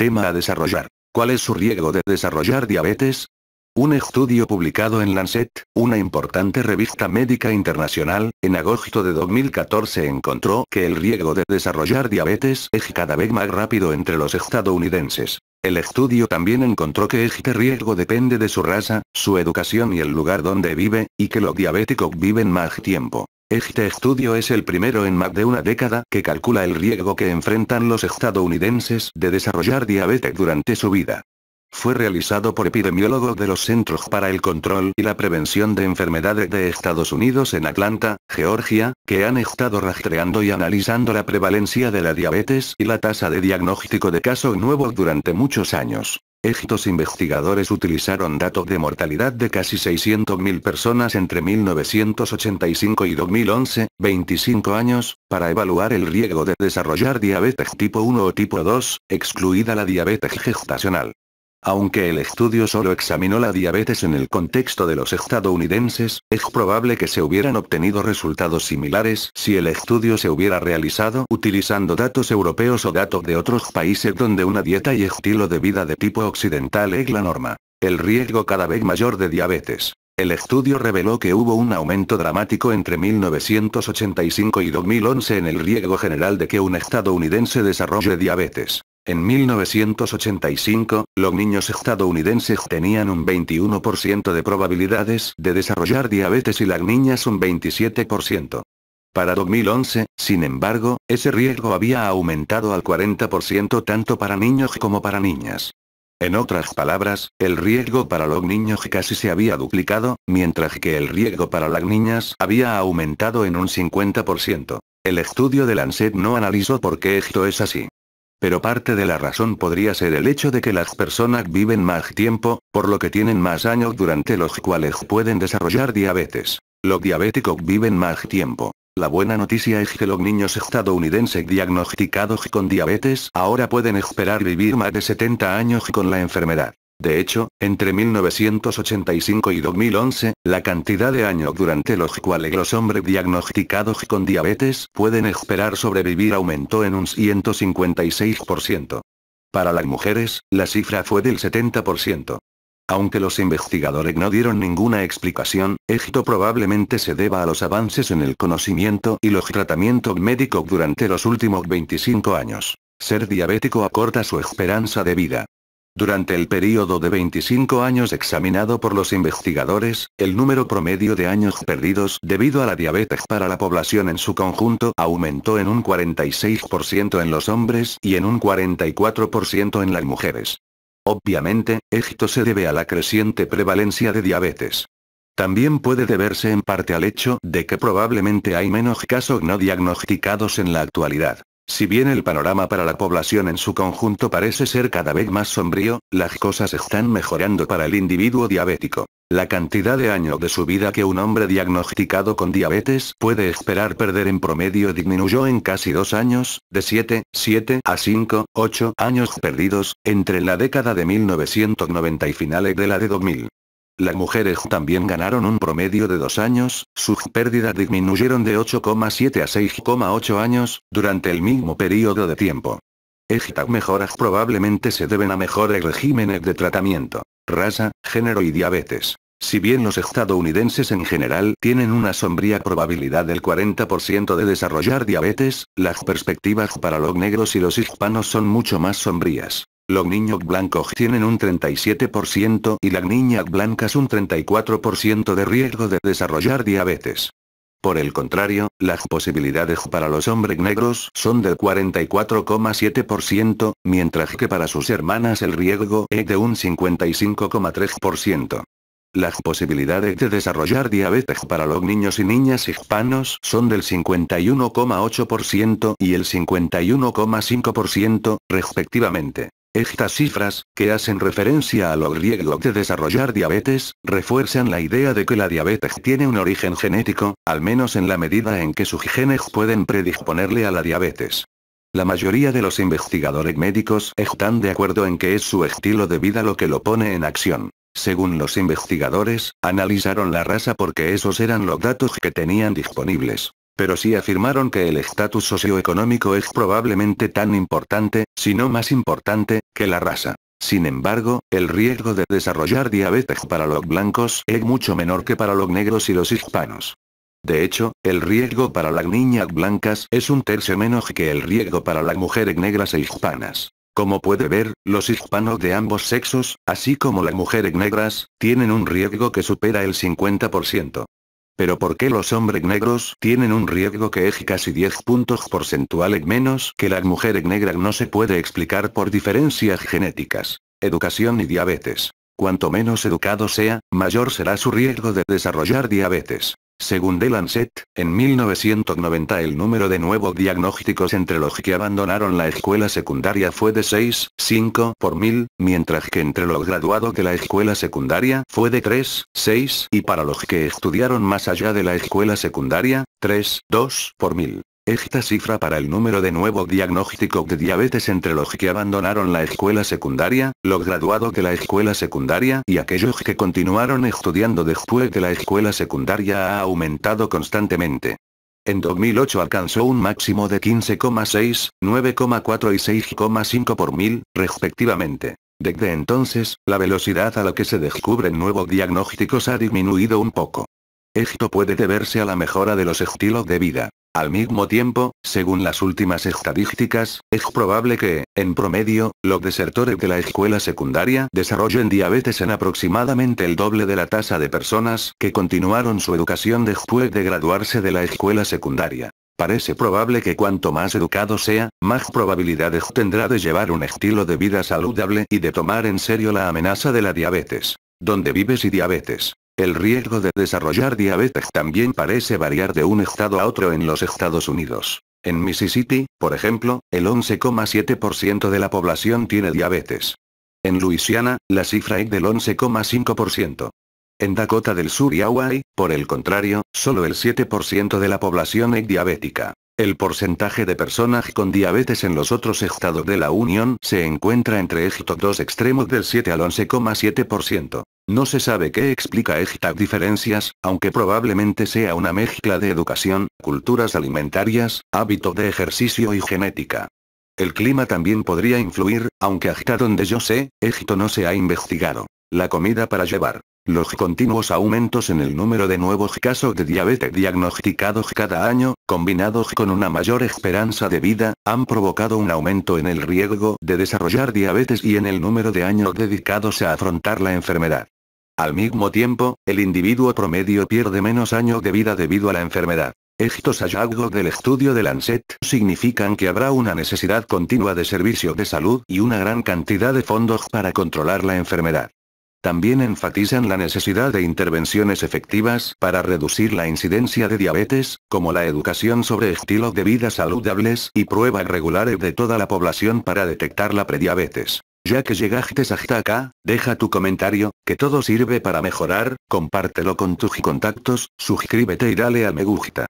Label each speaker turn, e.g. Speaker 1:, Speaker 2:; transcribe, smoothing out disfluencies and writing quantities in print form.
Speaker 1: Tema a desarrollar. ¿Cuál es su riesgo de desarrollar diabetes? Un estudio publicado en Lancet, una importante revista médica internacional, en agosto de 2014 encontró que el riesgo de desarrollar diabetes es cada vez más rápido entre los estadounidenses. El estudio también encontró que este riesgo depende de su raza, su educación y el lugar donde vive, y que los diabéticos viven más tiempo. Este estudio es el primero en más de una década que calcula el riesgo que enfrentan los estadounidenses de desarrollar diabetes durante su vida. Fue realizado por epidemiólogos de los Centros para el Control y la Prevención de Enfermedades de Estados Unidos en Atlanta, Georgia, que han estado rastreando y analizando la prevalencia de la diabetes y la tasa de diagnóstico de casos nuevos durante muchos años. Estos investigadores utilizaron datos de mortalidad de casi 600.000 personas entre 1985 y 2011, 25 años, para evaluar el riesgo de desarrollar diabetes tipo 1 o tipo 2, excluida la diabetes gestacional. Aunque el estudio solo examinó la diabetes en el contexto de los estadounidenses, es probable que se hubieran obtenido resultados similares si el estudio se hubiera realizado utilizando datos europeos o datos de otros países donde una dieta y estilo de vida de tipo occidental es la norma. El riesgo cada vez mayor de diabetes. El estudio reveló que hubo un aumento dramático entre 1985 y 2011 en el riesgo general de que un estadounidense desarrolle diabetes. En 1985, los niños estadounidenses tenían un 21% de probabilidades de desarrollar diabetes y las niñas un 27%. Para 2011, sin embargo, ese riesgo había aumentado al 40% tanto para niños como para niñas. En otras palabras, el riesgo para los niños casi se había duplicado, mientras que el riesgo para las niñas había aumentado en un 50%. El estudio de Lancet no analizó por qué esto es así. Pero parte de la razón podría ser el hecho de que las personas viven más tiempo, por lo que tienen más años durante los cuales pueden desarrollar diabetes. Los diabéticos viven más tiempo. La buena noticia es que los niños estadounidenses diagnosticados con diabetes ahora pueden esperar vivir más de 70 años con la enfermedad. De hecho, entre 1985 y 2011, la cantidad de años durante los cuales los hombres diagnosticados con diabetes pueden esperar sobrevivir aumentó en un 156%. Para las mujeres, la cifra fue del 70%. Aunque los investigadores no dieron ninguna explicación, esto probablemente se deba a los avances en el conocimiento y los tratamientos médicos durante los últimos 25 años. Ser diabético acorta su esperanza de vida. Durante el período de 25 años examinado por los investigadores, el número promedio de años perdidos debido a la diabetes para la población en su conjunto aumentó en un 46% en los hombres y en un 44% en las mujeres. Obviamente, esto se debe a la creciente prevalencia de diabetes. También puede deberse en parte al hecho de que probablemente hay menos casos no diagnosticados en la actualidad. Si bien el panorama para la población en su conjunto parece ser cada vez más sombrío, las cosas están mejorando para el individuo diabético. La cantidad de años de su vida que un hombre diagnosticado con diabetes puede esperar perder en promedio disminuyó en casi 2 años, de 7 a 8 años perdidos, entre la década de 1990 y finales de la de 2000. Las mujeres también ganaron un promedio de 2 años, sus pérdidas disminuyeron de 8,7 a 6,8 años, durante el mismo periodo de tiempo. Estas mejoras probablemente se deben a mejores regímenes de tratamiento, raza, género y diabetes. Si bien los estadounidenses en general tienen una sombría probabilidad del 40% de desarrollar diabetes, las perspectivas para los negros y los hispanos son mucho más sombrías. Los niños blancos tienen un 37% y las niñas blancas un 34% de riesgo de desarrollar diabetes. Por el contrario, las posibilidades para los hombres negros son del 44,7%, mientras que para sus hermanas el riesgo es de un 55,3%. Las posibilidades de desarrollar diabetes para los niños y niñas hispanos son del 51,8% y el 51,5%, respectivamente. Estas cifras, que hacen referencia a los riesgos de desarrollar diabetes, refuerzan la idea de que la diabetes tiene un origen genético, al menos en la medida en que sus genes pueden predisponerle a la diabetes. La mayoría de los investigadores médicos están de acuerdo en que es su estilo de vida lo que lo pone en acción. Según los investigadores, analizaron la raza porque esos eran los datos que tenían disponibles. Pero sí afirmaron que el estatus socioeconómico es probablemente tan importante, si no más importante, que la raza. Sin embargo, el riesgo de desarrollar diabetes para los blancos es mucho menor que para los negros y los hispanos. De hecho, el riesgo para las niñas blancas es un tercio menos que el riesgo para las mujeres negras e hispanas. Como puede ver, los hispanos de ambos sexos, así como las mujeres negras, tienen un riesgo que supera el 50%. Pero ¿por qué los hombres negros tienen un riesgo que es casi 10 puntos porcentuales menos que las mujeres negras? No se puede explicar por diferencias genéticas, educación y diabetes. Cuanto menos educado sea, mayor será su riesgo de desarrollar diabetes. Según The Lancet, en 1990 el número de nuevos diagnósticos entre los que abandonaron la escuela secundaria fue de 6,5 por 1000, mientras que entre los graduados de la escuela secundaria fue de 3,6 y para los que estudiaron más allá de la escuela secundaria, 3,2 por 1000. Esta cifra para el número de nuevos diagnósticos de diabetes entre los que abandonaron la escuela secundaria, los graduados de la escuela secundaria y aquellos que continuaron estudiando después de la escuela secundaria ha aumentado constantemente. En 2008 alcanzó un máximo de 15,6, 9,4 y 6,5 por 1000, respectivamente. Desde entonces, la velocidad a la que se descubren nuevos diagnósticos ha disminuido un poco. Esto puede deberse a la mejora de los estilos de vida. Al mismo tiempo, según las últimas estadísticas, es probable que, en promedio, los desertores de la escuela secundaria desarrollen diabetes en aproximadamente el doble de la tasa de personas que continuaron su educación después de graduarse de la escuela secundaria. Parece probable que cuanto más educado sea, más probabilidades tendrá de llevar un estilo de vida saludable y de tomar en serio la amenaza de la diabetes. ¿Dónde vives y diabetes? El riesgo de desarrollar diabetes también parece variar de un estado a otro en los Estados Unidos. En Mississippi, por ejemplo, el 11,7% de la población tiene diabetes. En Luisiana, la cifra es del 11,5%. En Dakota del Sur y Hawaii, por el contrario, solo el 7% de la población es diabética. El porcentaje de personas con diabetes en los otros estados de la Unión se encuentra entre estos dos extremos del 7 al 11,7%. No se sabe qué explica estas diferencias, aunque probablemente sea una mezcla de educación, culturas alimentarias, hábitos de ejercicio y genética. El clima también podría influir, aunque hasta donde yo sé, esto no se ha investigado. La comida para llevar. Los continuos aumentos en el número de nuevos casos de diabetes diagnosticados cada año, combinados con una mayor esperanza de vida, han provocado un aumento en el riesgo de desarrollar diabetes y en el número de años dedicados a afrontar la enfermedad. Al mismo tiempo, el individuo promedio pierde menos años de vida debido a la enfermedad. Estos hallazgos del estudio de Lancet significan que habrá una necesidad continua de servicios de salud y una gran cantidad de fondos para controlar la enfermedad. También enfatizan la necesidad de intervenciones efectivas para reducir la incidencia de diabetes, como la educación sobre estilos de vida saludables y pruebas regulares de toda la población para detectar la prediabetes. Ya que llegaste hasta acá, deja tu comentario, que todo sirve para mejorar, compártelo con tus contactos, suscríbete y dale a me gusta.